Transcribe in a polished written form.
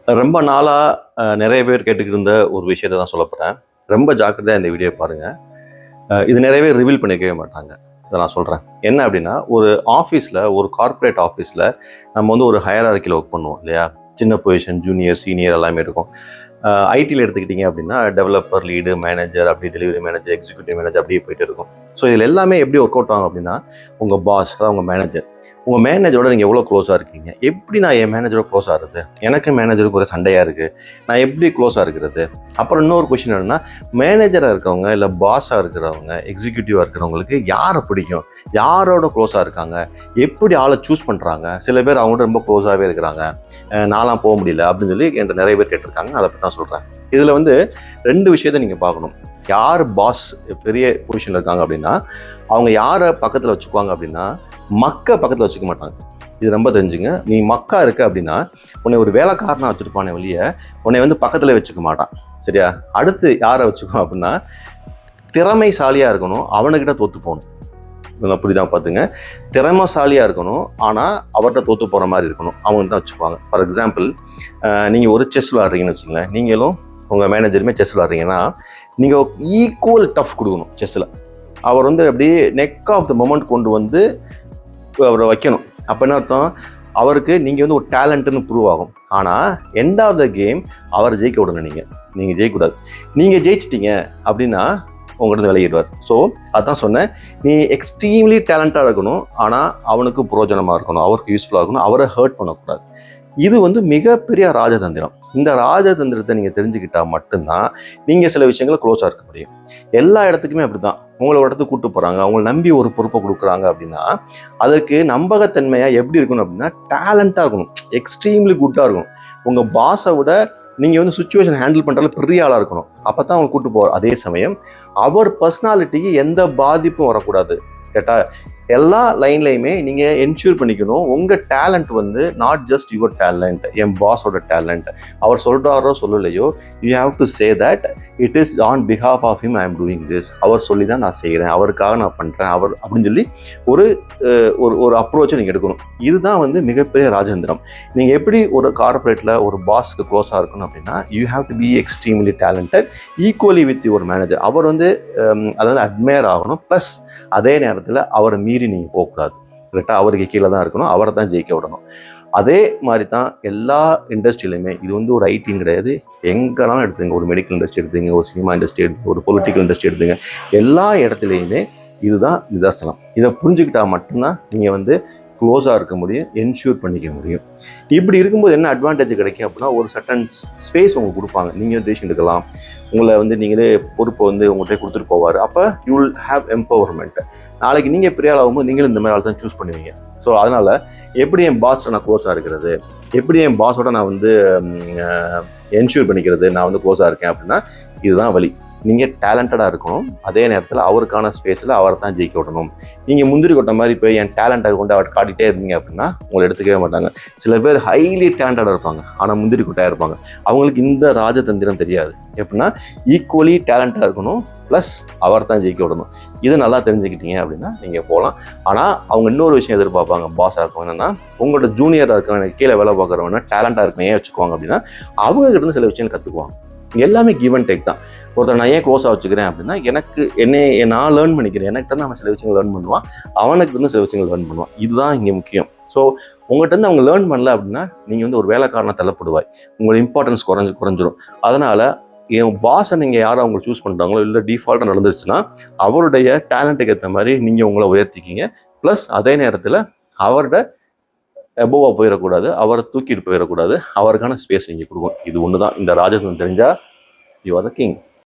ரொம்ப நாளாக நிறைய பேர் கேட்டுக்கிட்டு இருந்த ஒரு விஷயத்தை தான் சொல்ல போகிறேன். ரொம்ப ஜாக்கிரதையாக இந்த வீடியோ பாருங்கள். இது நிறைய பேர் ரிவீல் பண்ணிக்கவே மாட்டாங்க. இதை நான் சொல்கிறேன். என்ன அப்படின்னா, ஒரு ஆஃபீஸில், ஒரு கார்ப்பரேட் ஆஃபீஸில் நம்ம வந்து ஒரு ஹையரார்க்கியில் ஒர்க் பண்ணுவோம் இல்லையா? சின்ன பொசிஷன், ஜூனியர், சீனியர் எல்லாமே இருக்கும். ஐடியில் எடுத்துக்கிட்டிங்க அப்படின்னா டெவலப்பர், லீடு, மேனேஜர், அப்படி டெலிவரி மேனேஜர், எக்ஸிக்யூட்டிவ் மேனேஜர் அப்படியே போயிட்டு இருக்கும். ஸோ இதில் எல்லாமே எப்படி ஒர்க் அவுட் ஆகும் அப்படின்னா, உங்கள் பாஸ், அதாவது உங்கள் மேனேஜர், உங்கள் மேனேஜரோட நீங்கள் எவ்வளோ க்ளோஸாக இருக்கீங்க. எப்படி நான் என் மேனேஜரோட க்ளோஸாக இருக்குது, எனக்கு மேனேஜருக்கு ஒரு சண்டையாக இருக்குது, நான் எப்படி க்ளோஸாக இருக்கிறது. அப்புறம் இன்னொரு கொஸ்டின் என்னென்னா, மேனேஜராக இருக்கவங்க இல்லை பாஸாக இருக்கிறவங்க, எக்ஸிக்யூட்டிவாக இருக்கிறவங்களுக்கு யாரை பிடிக்கும், யாரோட க்ளோஸாக இருக்காங்க, எப்படி ஆளை சூஸ் பண்ணுறாங்க. சில பேர் அவங்கள்ட்ட ரொம்ப க்ளோஸாகவே இருக்கிறாங்க, நான்லாம் போக முடியல அப்படின்னு சொல்லி என்கிட்ட நிறைய பேர் கேட்டிருக்காங்க. அதை பற்றி தான் சொல்கிறேன். இதில் வந்து 2 விஷயத்தை நீங்கள் பார்க்கணும். யார் பாஸ் பெரிய பொசிஷனில் இருக்காங்க அப்படின்னா, அவங்க யாரை பக்கத்தில் வச்சுக்குவாங்க அப்படின்னா, மக்கள் பக்கத்தில் வச்சுக்க மாட்டாங்க. இது ரொம்ப தெரிஞ்சுங்க. நீ மக்கா இருக்க அப்படின்னா உன்னை ஒரு வேலைக்காரனாக வச்சுருப்பானே வெளியே, உன்னை வந்து பக்கத்தில் வச்சுக்க மாட்டான். சரியா? அடுத்து யாரை வச்சுக்கோ அப்படின்னா, திறமைசாலியாக இருக்கணும், அவனுக்கிட்ட தோற்று போகணும். புரியுதா? பார்த்துங்க. திறமைசாலியாக இருக்கணும், ஆனால் அவர்கிட்ட தோற்று போகிற மாதிரி இருக்கணும், அவங்க தான் வச்சுக்குவாங்க. ஃபார் எக்ஸாம்பிள், நீங்கள் ஒரு செஸ் விளாட்றீங்கன்னு வச்சுங்களேன். நீங்களும் உங்கள் மேனேஜருமே செஸ் விளாட்றீங்கன்னா, நீங்கள் ஈக்குவல் டஃப் கொடுக்கணும் செஸ்ஸில். அவர் வந்து அப்படியே நெக் ஆஃப் த மொமெண்ட் கொண்டு வந்து அவரை வைக்கணும். அப்போ என்ன அர்த்தம், அவருக்கு நீங்கள் வந்து ஒரு டேலண்ட்டுன்னு ப்ரூவ் ஆகும். ஆனால் எண்ட் ஆஃப் த கேம் அவரை ஜெயிக்க விடணும். நீங்கள் ஜெயிக்கக்கூடாது. நீங்கள் ஜெயிச்சிட்டிங்க அப்படின்னா உங்கள்கிட்ட விளையிடுவார். ஸோ அதான் சொன்னேன், நீ எக்ஸ்ட்ரீம்லி டேலண்டாக இருக்கணும், ஆனால் அவனுக்கு புரோஜனமாக இருக்கணும், அவருக்கு யூஸ்ஃபுல்லாக இருக்கணும், அவரை ஹர்ட் பண்ணக்கூடாது. இது வந்து மிகப்பெரிய ராஜதந்திரம். இந்த ராஜதந்திரத்தை நீங்கள் தெரிஞ்சுக்கிட்டால் மட்டும்தான் நீங்கள் சில விஷயங்களை க்ளோஸாக இருக்க முடியும். எல்லா இடத்துக்குமே அப்படி தான். உங்களை ஒரு இடத்துக்கு கூப்பிட்டு போகிறாங்க, அவங்களை நம்பி ஒரு பொறுப்பை கொடுக்குறாங்க அப்படின்னா, அதற்கு நம்பகத்தன்மையாக எப்படி இருக்கணும் அப்படின்னா, டேலண்ட்டாக இருக்கணும், எக்ஸ்ட்ரீம்லி குட்டாக இருக்கணும். உங்கள் பாஸை விட நீங்கள் வந்து சுச்சுவேஷன் ஹேண்டில் பண்ணுறதுல பெரிய ஆளாக இருக்கணும். அப்போ தான் அவங்க கூப்பிட்டு போவார். அதே சமயம் அவர் பர்சனாலிட்டிக்கு எந்த பாதிப்பும் வரக்கூடாது. கேட்டால் எல்லா லைன்லையுமே நீங்கள் என்ஷூர் பண்ணிக்கணும், உங்கள் டேலண்ட் வந்து நாட் ஜஸ்ட் யுவர் டேலண்ட், என் பாஸோட டேலண்ட். அவர் சொல்கிறாரோ சொல்லலையோ, you have to say that it is on behalf of him I am doing this. அவர் சொல்லி தான் நான் செய்கிறேன், அவருக்காக நான் பண்ணுறேன், அவர் அப்படின்னு சொல்லி ஒரு ஒரு அப்ரோச்சை நீங்கள் எடுக்கணும். இதுதான் வந்து மிகப்பெரிய ராஜேந்திரம். நீங்கள் எப்படி ஒரு கார்பரேட்டில் ஒரு பாஸ்க்கு க்ளோஸாக இருக்கணும் அப்படின்னா, you have to be extremely talented, equally with your manager. அவர் வந்து அதாவது அட்மையர் ஆகணும், ப்ளஸ் அதே நேரத்தில் அவரை மீறி நீங்கள் போகக்கூடாது. கரெக்டாக அவருக்கு கீழே தான் இருக்கணும், அவரை தான் ஜெயிக்க விடணும். அதே மாதிரி தான் எல்லா இண்டஸ்ட்ரியிலுமே. இது வந்து ஒரு ஐடின்னு கிடையாது, எங்கெல்லாம் எடுத்துங்க, ஒரு மெடிக்கல் இண்டஸ்ட்ரி எடுத்துங்க, ஒரு சினிமா இண்டஸ்ட்ரி எடுத்துங்க, ஒரு பொலிட்டிக்கல் இண்டஸ்ட்ரி எடுத்துங்க, எல்லா இடத்துலையுமே இதுதான் நிதர்சனம். இதை புரிஞ்சுக்கிட்டால் மட்டும்தான் நீங்கள் வந்து க்ளோஸாக இருக்க முடியும், என்ஷூர் பண்ணிக்க முடியும். இப்படி இருக்கும்போது என்ன அட்வான்டேஜ் கிடைக்கும் அப்படின்னா, ஒரு சர்டன் ஸ்பேஸ் உங்களுக்கு கொடுப்பாங்க, நீங்கள் டெசிஷன் எடுக்கலாம், உங்களை வந்து நீங்களே பொறுப்பை வந்து உங்கள்கிட்ட கொடுத்துட்டு போவார். அப்போ யூ வில் ஹேவ் எம்பவர்மெண்ட். நாளைக்கு நீங்கள் பெரிய ஆளாகும்போது நீங்களும் இந்த மாதிரி ஆள் தான் சூஸ் பண்ணுவீங்க. ஸோ அதனால் எப்படி என் பாஸோட நான் க்ளோஸாக இருக்கிறது, எப்படி என் பாஸோட நான் வந்து என்ஷூர் பண்ணிக்கிறது நான் வந்து க்ளோஸாக இருக்கேன் அப்படின்னா, இதுதான் வழி. நீங்கள் டேலண்டடாக இருக்கணும், அதே நேரத்தில் அவருக்கான ஸ்பேஸில் அவரை தான் ஜெயிக்க விடணும். நீங்கள் முந்திரி கொட்ட மாதிரி போய் என் டேலண்ட்டை கொண்டு அவர் காட்டிகிட்டே இருந்தீங்க அப்படின்னா உங்களை எடுத்துக்கவே மாட்டாங்க. சில பேர் ஹைலி டேலண்டடாக இருப்பாங்க, ஆனால் முந்திரி கொட்டையாக இருப்பாங்க. அவங்களுக்கு இந்த ராஜதந்திரம் தெரியாது. எப்படின்னா ஈக்குவலி டேலண்டாக இருக்கணும், ப்ளஸ் அவர் தான் ஜெயிக்க விடணும். இது நல்லா தெரிஞ்சுக்கிட்டீங்க அப்படின்னா நீங்கள் போகலாம். ஆனால் அவங்க இன்னொரு விஷயம் எதிர்பார்ப்பாங்க பாஸாக இருக்கவங்க, என்னென்னா உங்களோட ஜூனியராக இருக்கவங்க, கீழே வேலை பார்க்குறவங்கன்னா டேலண்டாக இருக்கவங்க ஏன் வச்சுக்குவாங்க அப்படின்னா, அவங்க கிட்ட சில விஷயங்கள் கற்றுக்குவாங்க. எல்லாமே கிவ் அண்ட் டேக் தான். ஒருத்தர் நான் ஏன் க்ளோஸாக வச்சுக்கிறேன் அப்படின்னா, எனக்கு நான் லேர்ன் பண்ணிக்கிறேன், எனக்கு தான் அவன் சில விஷயங்கள் லேர்ன் பண்ணுவான், அவனுக்கு வந்து சில விஷயங்கள் லேர்ன் பண்ணுவான். இதுதான் இங்கே முக்கியம். ஸோ உங்கள்கிட்ட வந்து அவங்க லேர்ன் பண்ணல அப்படின்னா நீங்கள் வந்து ஒரு வேலைக்காரனை தள்ளப்படுவாய், உங்களோட இம்பார்ட்டன்ஸ் குறைஞ்சிரும். அதனால் என் பாஸை நீங்கள் யாரை அவங்க சூஸ் பண்ணுறாங்களோ, இல்லை டிஃபால்ட்டாக நடந்துருச்சுன்னா அவருடைய டேலண்ட்டுக்கு ஏற்ற மாதிரி நீங்கள் உங்களை உயர்த்திக்கிங்க. ப்ளஸ் அதே நேரத்தில் அவரோட எபோவாக போயிடக்கூடாது, அவரை தூக்கிட்டு போயிடக்கூடாது, அவருக்கான ஸ்பேஸ் நீங்கள் கொடுக்கணும். இது ஒன்று தான். இந்த ராஜதந்திரம் தெரிஞ்சால் யூ ஆர் த கிங்.